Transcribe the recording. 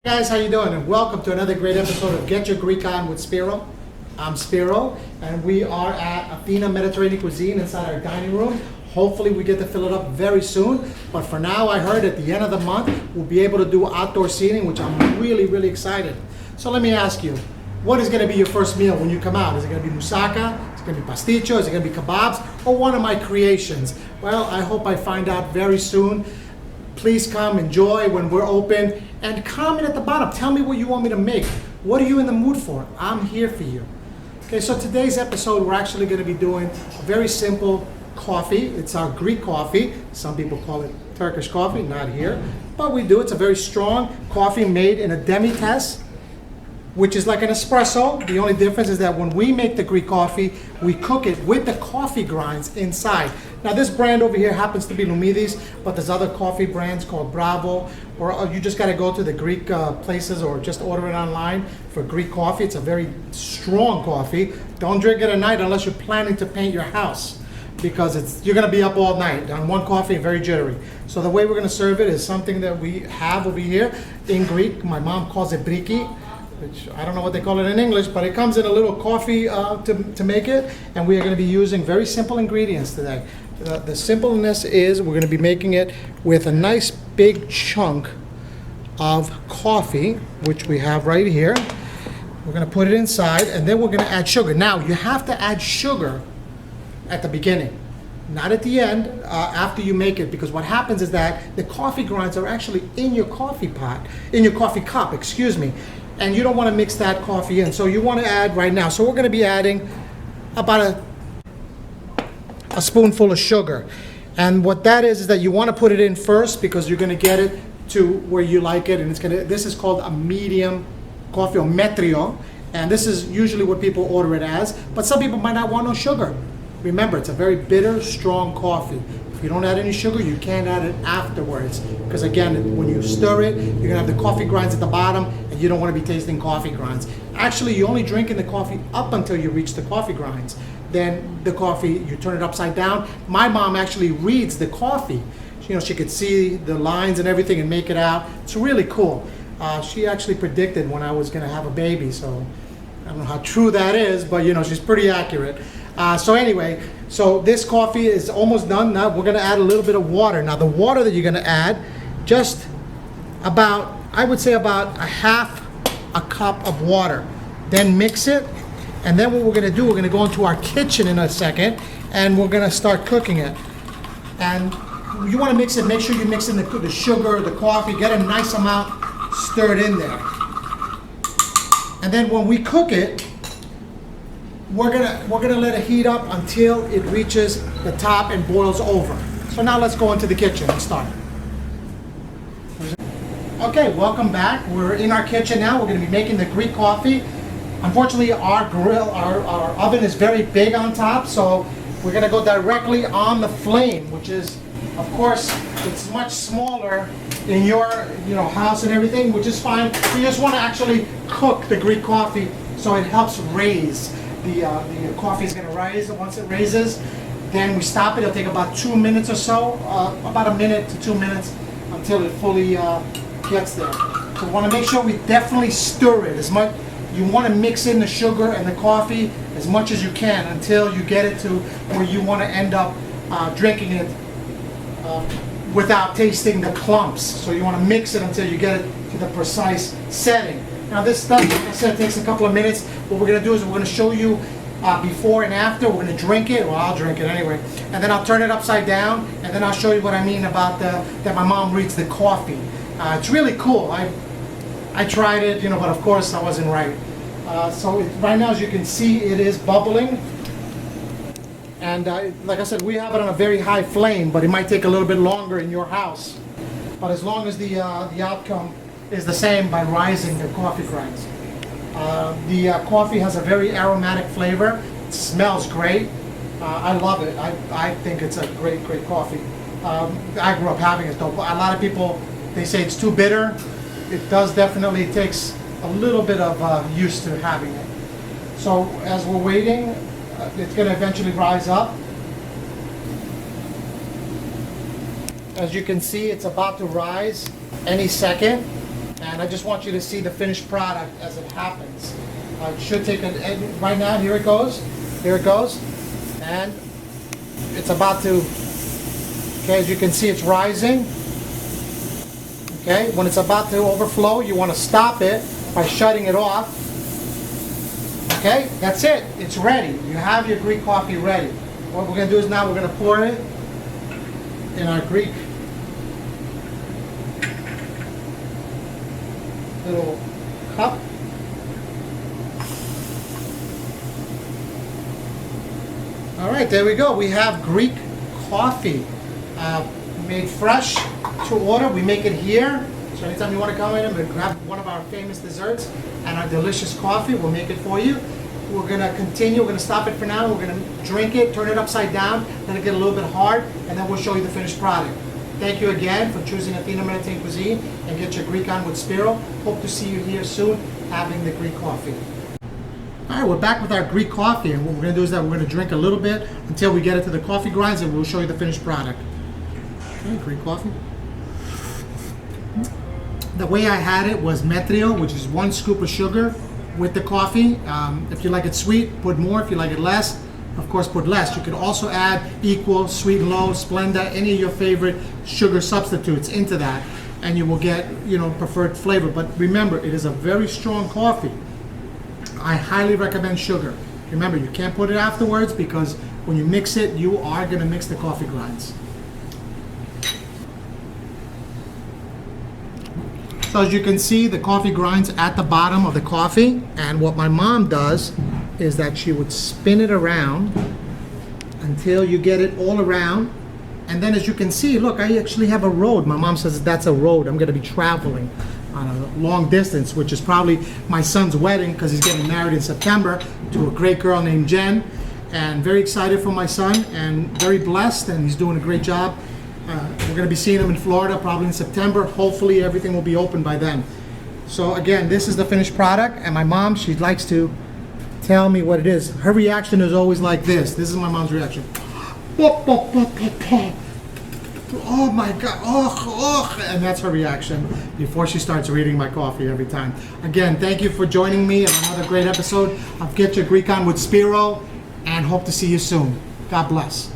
Guys, how you doing? And welcome to another great episode of Get Your Greek On with Spiro. I'm Spiro, and we are at Athena Mediterranean Cuisine inside our dining room. Hopefully we get to fill it up very soon, but for now I heard at the end of the month we'll be able to do outdoor seating, which I'm really excited. So let me ask you, what is going to be your first meal when you come out? Is it going to be moussaka? Is it going to be pasticcio? Is it going to be kebabs? Or one of my creations? Well, I hope I find out very soon. Please come, enjoy when we're open, and comment at the bottom. Tell me what you want me to make. What are you in the mood for? I'm here for you. Okay, so today's episode, we're actually going to be doing a very simple coffee. It's our Greek coffee. Some people call it Turkish coffee, not here. But we do. It's a very strong coffee made in a demi-tasse, which is like an espresso. The only difference is that when we make the Greek coffee, we cook it with the coffee grinds inside. Now this brand over here happens to be Lumidis, but there's other coffee brands called Bravo, or you just gotta go to the Greek places or just order it online for Greek coffee. It's a very strong coffee. Don't drink it at night unless you're planning to paint your house, because you're gonna be up all night on one coffee, very jittery. So the way we're gonna serve it is something that we have over here in Greek. My mom calls it briki, which I don't know what they call it in English, but it comes in a little coffee to make it, and we are going to be using very simple ingredients today. The simpleness is we're going to be making it with a nice big chunk of coffee, which we have right here. We're going to put it inside, and then we're going to add sugar. Now, you have to add sugar at the beginning, not at the end, after you make it, because what happens is that the coffee grinds are actually in your coffee pot, in your coffee cup, excuse me. And you don't want to mix that coffee in, so you want to add right now. So we're going to be adding about a spoonful of sugar, and what that is that you want to put it in first because you're going to get it to where you like it, and this is called a medium coffee, or metrio, and this is usually what people order it as. But some people might not want no sugar. Remember, it's a very bitter, strong coffee. If you don't add any sugar, you can't add it afterwards, because again, when you stir it, you're gonna have the coffee grinds at the bottom, and you don't want to be tasting coffee grinds. Actually, you only drink in the coffee up until you reach the coffee grinds. Then the coffee, you turn it upside down. My mom actually reads the coffee. You know, she could see the lines and everything and make it out. It's really cool. She actually predicted when I was gonna have a baby, so I don't know how true that is, but you know, she's pretty accurate. So anyway, so this coffee is almost done. Now we're gonna add a little bit of water. Now the water that you're gonna add, just about, I would say about a half a cup of water. Then mix it, and then what we're gonna do, we're gonna go into our kitchen in a second, and we're gonna start cooking it. And you wanna mix it, make sure you mix in the sugar, the coffee, get a nice amount stirred in there. And then when we cook it, we're gonna let it heat up until it reaches the top and boils over. So now let's go into the kitchen and start. Okay, welcome back. We're in our kitchen now. We're gonna be making the Greek coffee. Unfortunately, our grill, our oven is very big on top, so we're gonna go directly on the flame, which is, of course, it's much smaller in your house and everything, which is fine. You just wanna actually cook the Greek coffee so it helps raise. The coffee is going to rise. Once it raises, then we stop it. It'll take about 2 minutes or so, about a minute to 2 minutes until it fully gets there. So we want to make sure we definitely stir it as much. You want to mix in the sugar and the coffee as much as you can until you get it to where you want to end up drinking it without tasting the clumps. So you want to mix it until you get it to the precise setting. Now this stuff, like I said, takes a couple of minutes. What we're going to do is we're going to show you before and after. We're going to drink it. Well, I'll drink it anyway. And then I'll turn it upside down, and then I'll show you what I mean about that my mom reads the coffee. It's really cool. I tried it, but of course I wasn't right. So right now, as you can see, it is bubbling. And like I said, we have it on a very high flame, but it might take a little bit longer in your house. But as long as the outcome is the same by rising the coffee grinds. The coffee has a very aromatic flavor. It smells great. I love it. I think it's a great coffee. I grew up having it though. A lot of people, they say it's too bitter. It does definitely takes a little bit of used to having it. So as we're waiting, it's going to eventually rise up. As you can see, it's about to rise any second. And I just want you to see the finished product as it happens. It should take right now, here it goes. Here it goes. And it's about to, okay, as you can see, it's rising. Okay, when it's about to overflow, you want to stop it by shutting it off. Okay, that's it. It's ready. You have your Greek coffee ready. What we're going to do is now we're going to pour it in our Greek little cup. All right, there we go. We have Greek coffee made fresh to order. We make it here. So anytime you want to come in and grab one of our famous desserts and our delicious coffee, we'll make it for you. We're going to continue. We're going to stop it for now. We're going to drink it, turn it upside down, let it get a little bit hard, and then we'll show you the finished product. Thank you again for choosing Athena Mediterranean Cuisine and Get Your Greek On with Spiro. Hope to see you here soon having the Greek coffee. All right, we're back with our Greek coffee, and what we're going to do is that we're going to drink a little bit until we get it to the coffee grinds, and we'll show you the finished product. Okay, Greek coffee. The way I had it was metrio, which is 1 scoop of sugar with the coffee. If you like it sweet, put more. If you like it less, of course, put less. You could also add equal, sweet and low, Splenda, any of your favorite sugar substitutes into that, and you will get, preferred flavor. But remember, it is a very strong coffee. I highly recommend sugar. Remember, you can't put it afterwards because when you mix it, you are going to mix the coffee grinds. So as you can see, the coffee grinds at the bottom of the coffee, and what my mom does is that she would spin it around until you get it all around. And then as you can see, look, I actually have a road. My mom says that's a road. I'm going to be traveling on a long distance, which is probably my son's wedding because he's getting married in September to a great girl named Jen. And very excited for my son and very blessed, and he's doing a great job. We're going to be seeing him in Florida probably in September. Hopefully everything will be open by then. So again, this is the finished product, and my mom, she likes to tell me what it is. Her reaction is always like this. This is my mom's reaction. Oh my God, oh, and that's her reaction before she starts reading my coffee every time. Again, thank you for joining me on another great episode of Get Your Greek On with Spiro, and hope to see you soon. God bless.